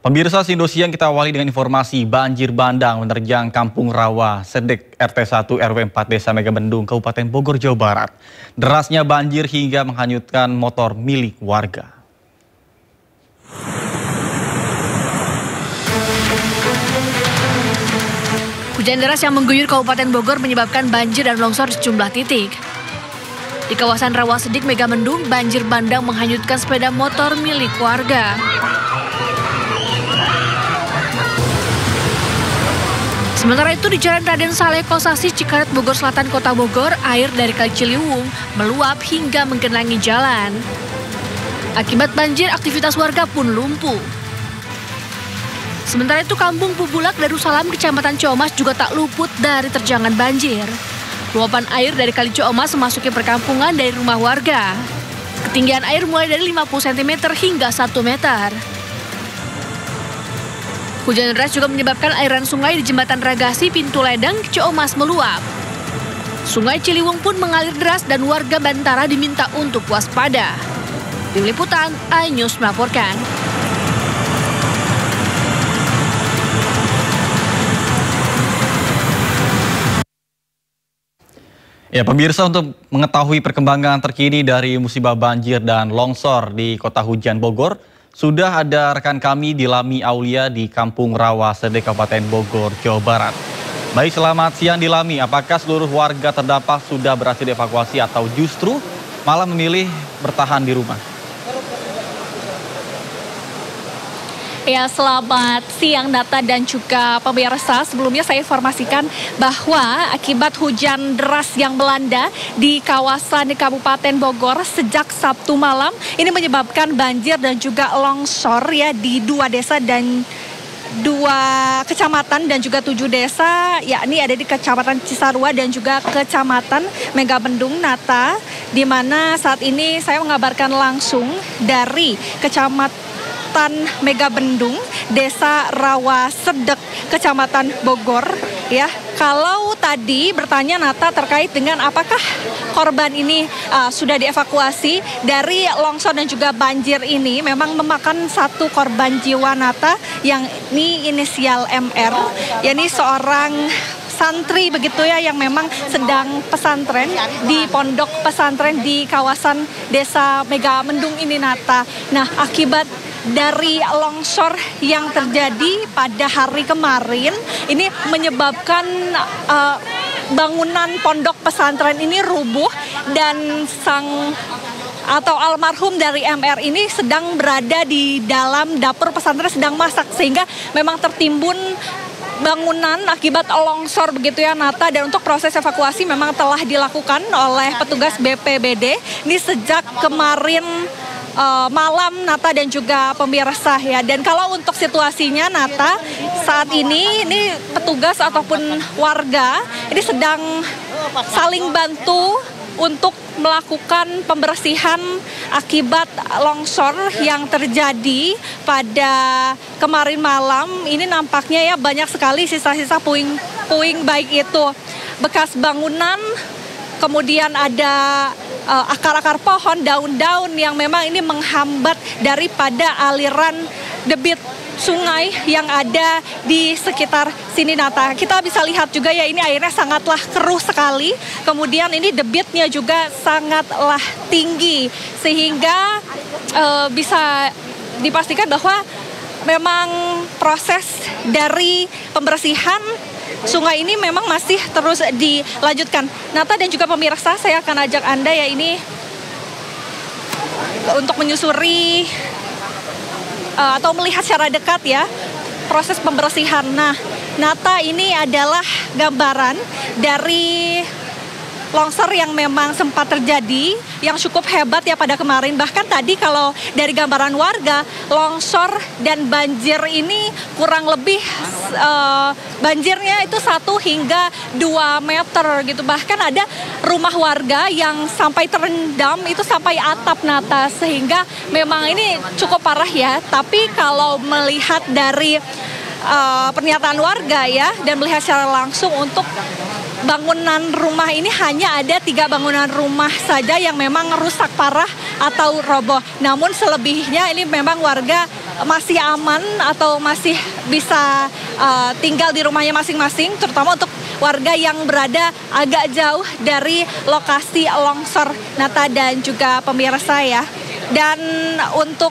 Pemirsa Indosiang, kita awali dengan informasi banjir bandang menerjang Kampung Rawa, Sedek, RT 1 RW 4 Desa Megabendung, Kabupaten Bogor, Jawa Barat. Derasnya banjir hingga menghanyutkan motor milik warga. Hujan deras yang mengguyur Kabupaten Bogor menyebabkan banjir dan longsor di sejumlah titik. Di kawasan Rawa Sedek Megabendung, banjir bandang menghanyutkan sepeda motor milik warga. Sementara itu di Jalan Raden Saleh Kosasi, Cikaret, Bogor Selatan, Kota Bogor, air dari Kali Ciliwung meluap hingga menggenangi jalan. Akibat banjir, aktivitas warga pun lumpuh. Sementara itu Kampung Pubulak, Darussalam, Kecamatan Ciomas juga tak luput dari terjangan banjir. Luapan air dari Kali Ciomas memasuki perkampungan dari rumah warga. Ketinggian air mulai dari 50 cm hingga 1 meter. Hujan deras juga menyebabkan aliran sungai di Jembatan Ragasi, Pintu Ledeng, Ciomas meluap. Sungai Ciliwung pun mengalir deras dan warga Bantara diminta untuk waspada. Tim Liputan, iNews melaporkan. Ya, pemirsa, untuk mengetahui perkembangan terkini dari musibah banjir dan longsor di Kota Hujan Bogor, sudah ada rekan kami Dilami Aulia di Kampung Rawa, Sedek, Kabupaten Bogor, Jawa Barat. Baik, selamat siang Dilami. Apakah seluruh warga terdampak sudah berhasil dievakuasi atau justru malah memilih bertahan di rumah? Ya, selamat siang Nata dan juga pemirsa. Sebelumnya saya informasikan bahwa akibat hujan deras yang melanda di kawasan Kabupaten Bogor sejak Sabtu malam, ini menyebabkan banjir dan juga longsor ya di 2 desa dan 2 kecamatan dan juga 7 desa, yakni ada di Kecamatan Cisarua dan juga Kecamatan Megabendung, Nata, di mana saat ini saya mengabarkan langsung dari Kecamatan Megabendung, Desa Rawa Sedek, Kecamatan Bogor. Ya, kalau tadi bertanya Nata terkait dengan apakah korban ini sudah dievakuasi dari longsor dan juga banjir ini, memang memakan 1 korban jiwa Nata yang ini inisial MR, yakni seorang santri begitu ya yang memang sedang pesantren di pondok pesantren di kawasan Desa Megabendung ini, Nata. Nah, akibat dari longsor yang terjadi pada hari kemarin ini menyebabkan bangunan pondok pesantren ini rubuh dan almarhum dari MR ini sedang berada di dalam dapur pesantren sedang masak, sehingga memang tertimbun bangunan akibat longsor begitu ya, Nata. Dan untuk proses evakuasi memang telah dilakukan oleh petugas BPBD ini sejak kemarin malam, Nata dan juga pemirsa ya. Dan kalau untuk situasinya, Nata, saat ini petugas ataupun warga ini sedang saling bantu untuk melakukan pembersihan akibat longsor yang terjadi pada kemarin malam. Ini nampaknya ya banyak sekali sisa-sisa puing baik itu bekas bangunan, kemudian ada akar-akar pohon, daun-daun yang memang ini menghambat daripada aliran debit sungai yang ada di sekitar sini, Nata. Kita bisa lihat juga ya, ini airnya sangatlah keruh sekali. Kemudian ini debitnya juga sangatlah tinggi, sehingga bisa dipastikan bahwa memang proses dari pembersihan sungai ini memang masih terus dilanjutkan. Nata dan juga pemirsa, saya akan ajak Anda ya ini untuk menyusuri atau melihat secara dekat ya proses pembersihan. Nah, Nata, ini adalah gambaran dari longsor yang memang sempat terjadi yang cukup hebat ya pada kemarin. Bahkan tadi kalau dari gambaran warga, longsor dan banjir ini kurang lebih banjirnya itu 1 hingga 2 meter gitu. Bahkan ada rumah warga yang sampai terendam itu sampai atap, Nata, sehingga memang ini cukup parah ya. Tapi kalau melihat dari pernyataan warga ya dan melihat secara langsung untuk bangunan rumah ini hanya ada 3 bangunan rumah saja yang memang rusak parah atau roboh. Namun selebihnya ini memang warga masih aman atau masih bisa tinggal di rumahnya masing-masing, terutama untuk warga yang berada agak jauh dari lokasi longsor, Nata dan juga pemirsa ya. Dan untuk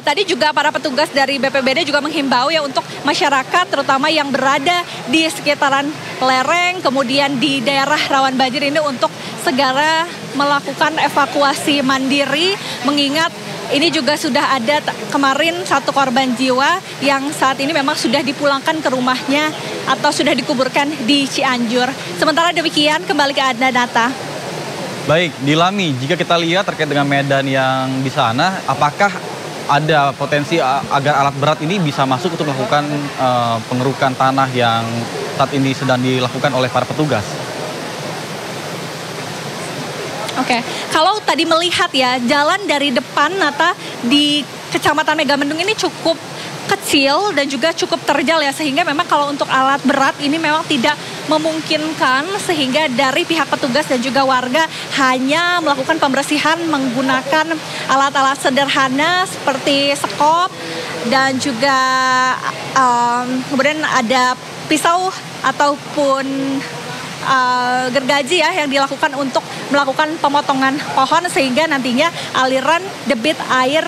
tadi juga para petugas dari BPBD juga menghimbau ya untuk masyarakat terutama yang berada di sekitaran lereng kemudian di daerah rawan banjir ini untuk segera melakukan evakuasi mandiri, mengingat ini juga sudah ada kemarin 1 korban jiwa yang saat ini memang sudah dipulangkan ke rumahnya atau sudah dikuburkan di Cianjur. Sementara demikian, kembali ke Anda, Nata. Baik, Dilami, jika kita lihat terkait dengan medan yang di sana, apakah ada potensi agar alat berat ini bisa masuk untuk melakukan pengerukan tanah yang saat ini sedang dilakukan oleh para petugas? Oke, kalau tadi melihat ya, jalan dari depan Nata di Kecamatan Megamendung ini cukup kecil dan juga cukup terjal ya, sehingga memang kalau untuk alat berat ini memang tidak memungkinkan, sehingga dari pihak petugas dan juga warga hanya melakukan pembersihan menggunakan alat-alat sederhana seperti sekop dan juga kemudian ada pisau ataupun gergaji ya yang dilakukan untuk melakukan pemotongan pohon sehingga nantinya aliran debit air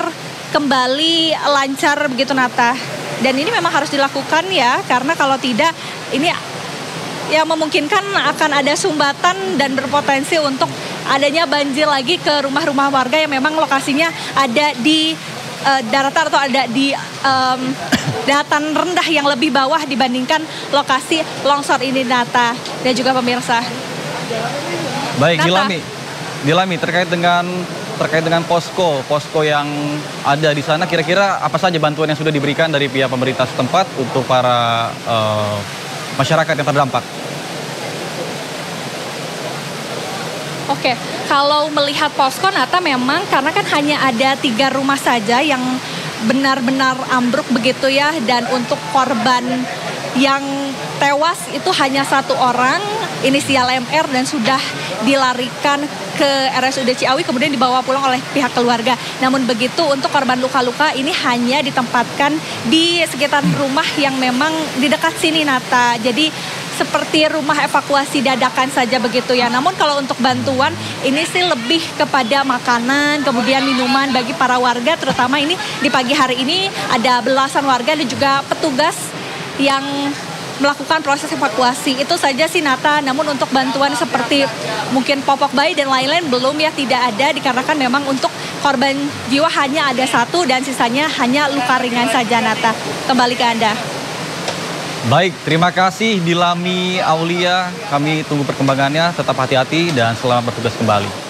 kembali lancar begitu, Nata. Dan ini memang harus dilakukan ya, karena kalau tidak ini yang memungkinkan akan ada sumbatan dan berpotensi untuk adanya banjir lagi ke rumah-rumah warga yang memang lokasinya ada di daratan atau ada di dataran rendah yang lebih bawah dibandingkan lokasi longsor ini, Nata dan juga pemirsa. Baik, Nata. Dilami terkait dengan posko yang ada di sana, kira-kira apa saja bantuan yang sudah diberikan dari pihak pemerintah setempat untuk para masyarakat yang terdampak? Oke, kalau melihat posko, Nata, memang karena kan hanya ada 3 rumah saja yang benar-benar ambruk begitu ya, dan untuk korban yang tewas itu hanya 1 orang inisial MR dan sudah dilarikan ke RSUD Ciawi kemudian dibawa pulang oleh pihak keluarga. Namun begitu untuk korban luka-luka ini hanya ditempatkan di sekitar rumah yang memang di dekat sini, Nata. Jadi seperti rumah evakuasi dadakan saja begitu ya. Namun kalau untuk bantuan ini sih lebih kepada makanan, kemudian minuman bagi para warga, terutama ini di pagi hari ini ada belasan warga dan juga petugas yang melakukan proses evakuasi. Itu saja sih, Nata. Namun untuk bantuan seperti mungkin popok bayi dan lain-lain belum ya, tidak ada dikarenakan memang untuk korban jiwa hanya ada 1 dan sisanya hanya luka ringan saja, Nata. Kembali ke Anda. Baik, terima kasih Dilami Aulia. Kami tunggu perkembangannya, tetap hati-hati dan selamat bertugas kembali.